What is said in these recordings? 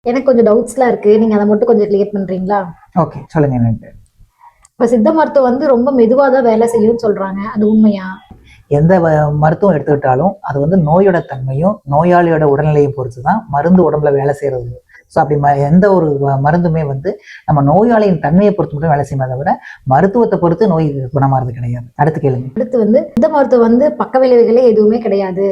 எனக்கு கொஞ்சம் டவுட்ஸ்லாம் இருக்கு. நீங்க அத மட்டும் கொஞ்சம் கிளியர் பண்றீங்களா? ஓகே. சொல்லுங்க என்னன்ட்டு. இப்ப சித்த மருத்துவம் வந்து ரொம்ப மெதுவா தான் வேலை செய்யும்னு சொல்றாங்க. அது உண்மையா? எந்த மருத்துவம் எடுத்துக்கிட்டாலும் அது வந்து நோயோட தன்மையும், நோயாளியோட உடல்நிலையும் பொறுத்து தான் மருந்து உடம்புல வேலை செய்றது. ஸோ அப்படி எந்த ஒரு மருந்துமே வந்து நம்ம நோயாளியின் தன்மையை பொறுத்து மட்டும் வேலை செய்யுமே தவிர, மருத்துவத்த பொறுத்து நோய் குணமாறது கிடையாது. அடுத்து கேளுங்க. அடுத்து வந்து சித்த மருத்துவம் வந்து பக்க விளைவுகளே எதுவுமே கிடையாது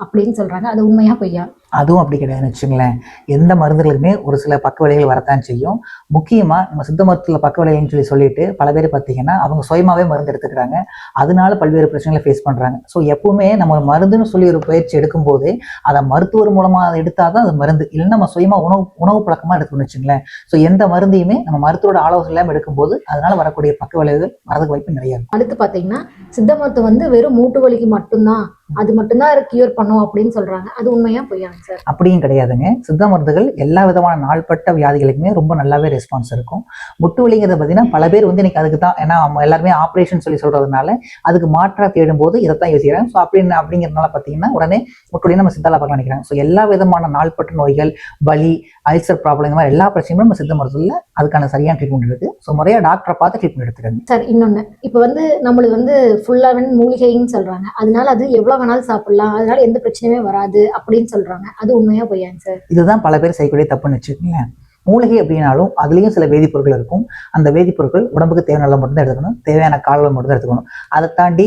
அப்படின்னு சொல்றாங்க. அது உண்மையா பொய்யா? அதுவும் அப்படி கிடையாதுன்னு வச்சுங்களேன். எந்த மருந்துகளுக்குமே ஒரு சில பக்க விளைவுகள் வரத்தான் செய்யும். முக்கியமா நம்ம சித்த மருத்துவத்துல பக்க விளைவுன்னு சொல்லிட்டு பல பேர் பார்த்தீங்கன்னா, அவங்க சுயமாவே மருந்து எடுத்துக்கிறாங்க. அதனால பல்வேறு பிரச்சனைகளை ஃபேஸ் பண்றாங்க. ஸோ எப்பவுமே நம்ம மருந்துன்னு சொல்லி ஒரு பயிற்சி எடுக்கும்போது, அத மருத்துவர் மூலமா அத எடுத்தா தான் அது மருந்து. இல்லைன்னா நம்ம சுயமா உணவு பழக்கமா எடுத்துக்கணும்னு வச்சுங்களேன். ஸோ எந்த மருந்தையுமே நம்ம மருத்துவரோட ஆலோசனை இல்லாம எடுக்கும்போது, அதனால வரக்கூடிய பக்க விளைவுகள் வரதுக்கு வாய்ப்பு நிறைய இருக்கும். அடுத்து பாத்தீங்கன்னா, சித்த மருத்துவம் வந்து வெறும் மூட்டு வலிக்கு மட்டும்தான், அது மட்டும்தான் கியூர் பண்ணும் அப்படின்னு சொல்றாங்க. அது உண்மையா பொய்யாங்க சார்? அப்படியும் கிடையாதுங்க. சித்த மருந்துகள் எல்லா விதமான நாள்பட்ட வியாதிகளுக்குமே ரொம்ப நல்லாவே ரெஸ்பான்ஸ் இருக்கும். முட்டு வலிங்கிறத பார்த்தீங்கன்னா, பல பேர் வந்து இன்னைக்கு அதுக்கு தான், ஏன்னா எல்லாருமே ஆப்ரேஷன் சொல்லி சொல்றதுனால அதுக்கு மாற்றா தேடும்போது இதைத்தான் யோசிக்கிறாங்க. ஸோ அப்படிங்கிறதுனால பார்த்தீங்கன்னா, உடனே முட்டு வலி நம்ம சித்தால பார்க்க நினைக்கிறாங்க. ஸோ எல்லா விதமான நாள்பட்ட நோய்கள், வலி, அல்சர் ப்ராப்ளம், இந்த மாதிரி எல்லா பிரச்சனையும் நம்ம சித்த மருத்துவத்தில் அதுக்கான சரியான ட்ரீட்மெண்ட் இருக்கு. ஸோ முறையா டாக்டரை பார்த்து ட்ரீட்மெண்ட் எடுத்துக்கோங்க. சார் இன்னொன்னு, இப்போ வந்து நம்மளுக்கு வந்து ஃபுல்லாவே மூலிகைன்னு சொல்றாங்க. அதனால அது எவ்வளவு வேணாலும் சாப்பிடலாம். அதனால எந்த பிரச்சனையுமே வராது அப்படின்னு சொல்றாங்க. அது உண்மையா பொய்யாங்க சார்? இதுதான் பல பேர் செய்யக்கூடிய தப்புன்னு வச்சுக்கோங்களேன். மூலிகை அப்படின்னாலும் அதுலேயும் சில வேதிப்பொருட்கள் இருக்கும். அந்த வேதிப்பொருட்கள் உடம்புக்கு தேவையான மட்டும் தான் எடுத்துக்கணும். தேவையான காலம் மட்டும் தான் எடுத்துக்கணும். அதை தாண்டி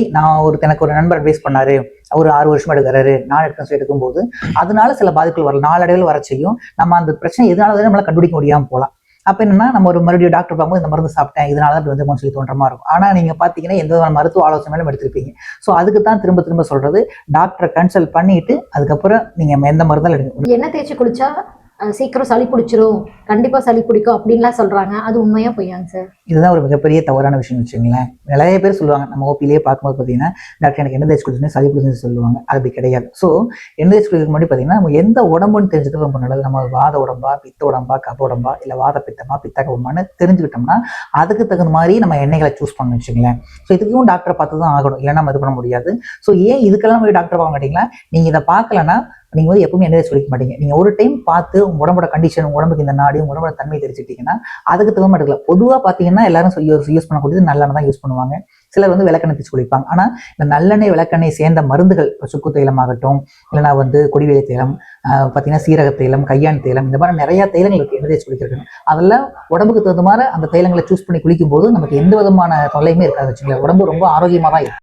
எனக்கு ஒரு நண்பர் அட்வைஸ் பண்ணாரு, ஒரு 6 வருஷமா எடுக்கிறாரு, நான் எடுக்க சொல்லி எடுக்கும்போது அதனால சில பாதிப்புகள் வரலாம், நாளடைவில் வர செய்யும். நம்ம அந்த பிரச்சனை எதனால நம்மளால கண்டுபிடிக்க முடியாமல் போகலாம். அப்ப என்னன்னா, நம்ம ஒரு மறுபடியும் டாக்டர் பார்க்கும்போது இந்த மருந்து சாப்பிட்டேன், இதனால தான் இப்படி வந்து சொல்லி தோன்ற மாதிரி இருக்கும். ஆனா நீங்க பாத்தீங்கன்னா எந்த விதமான மருத்துவ ஆலோசனைகளும் எடுத்திருப்பீங்க. ஸோ அதுக்கு தான் திரும்ப திரும்ப சொல்றது, டாக்டரை கன்சல்ட் பண்ணிட்டு அதுக்கப்புறம் நீங்க எந்த மருந்தாலும் எடுங்க. எண்ணெய் தேய்ச்சி குளிச்சா சீக்கிரம் சளி பிடிச்சிரும், கண்டிப்பா சளி பிடிக்கும் அப்படின்லாம் சொல்றாங்க. அது உண்மையா பொய்யாங்க சார்? இதுதான் ஒரு மிகப்பெரிய தவறான விஷயம் வச்சுங்களேன். நிறைய பேர் சொல்லுவாங்க, நம்ம ஓபிலேயே பார்க்கும்போது பார்த்தீங்கன்னா, டாக்டர் எனக்கு எண்ணெய் தேய்ச்சி குளிச்சுன்னு சளி பிடிச்சுன்னு சொல்லுவாங்க. அது அப்படி கிடையாது. ஸோ எண்ணெய் தேய்ச்சி குளிக்கிறதுக்கு முன்னாடி பார்த்தீங்கன்னா, நம்ம எந்த உடம்புன்னு தெரிஞ்சுக்கிறது ரொம்ப நல்லது. நம்ம வாத உடம்பா, பித்த உடம்பா, கப உடம்பா, இல்லை வாத பித்தமா, பித்த கபமானு தெரிஞ்சுக்கிட்டோம்னா அதுக்கு தகுந்த மாதிரி நம்ம எண்ணெய்களை சூஸ் பண்ண வச்சுங்களேன். ஸோ இதுக்கும் டாக்டரை பார்த்து தான் ஆகணும், இல்லைன்னா நம்ம இது பண்ண முடியாது. ஸோ ஏன் இதுக்கெல்லாம் போய் டாக்டர் பார்க்க மாட்டீங்களா? நீங்கள் இதை பார்க்கலன்னா நீங்க வந்து எப்பவுமே எண்ணெய் சொல்லிக்க மாட்டீங்க. நீங்க ஒரு டைம் பார்த்து உங்க உடம்போட கண்டிஷன், உங்க உடம்புக்கு இந்த நாடி, உங்க உடம்போட தன்மை தெரிஞ்சுட்டீங்கன்னா அதுக்கு தகுந்த எடுக்கலாம். பொதுவாக பார்த்தீங்கன்னா எல்லாரும் யூஸ் பண்ணக்கூடியது நல்லெண்ணெய் தான் யூஸ் பண்ணுவாங்க. சிலர் வந்து விளக்கெண்ணெய் தேய்ச்சி குளிப்பாங்க. ஆனால் இந்த நல்லெண்ணெய், விளக்கெண்ணெய் சேர்ந்த மருந்துகள், இப்போ சுக்கு தைலம் ஆகட்டும், இல்லைனா வந்து கொடிவேலை தைலம், பார்த்தீங்கன்னா சீரக தைலம், கையான் தைலம், இந்த மாதிரி நிறைய தைலங்கள் இருக்கு எண்ணெய் தேய்ச்சி குளிக்கிறது. அதெல்லாம் உடம்புக்கு தகுந்த மாதிரி அந்த தைலங்களை சூஸ் பண்ணி குளிக்கும் போது நமக்கு எந்த விதமான தொல்லையுமே இருக்காது வச்சுங்களேன். உடம்பு ரொம்ப ஆரோக்கியமாக தான் இருக்கும்.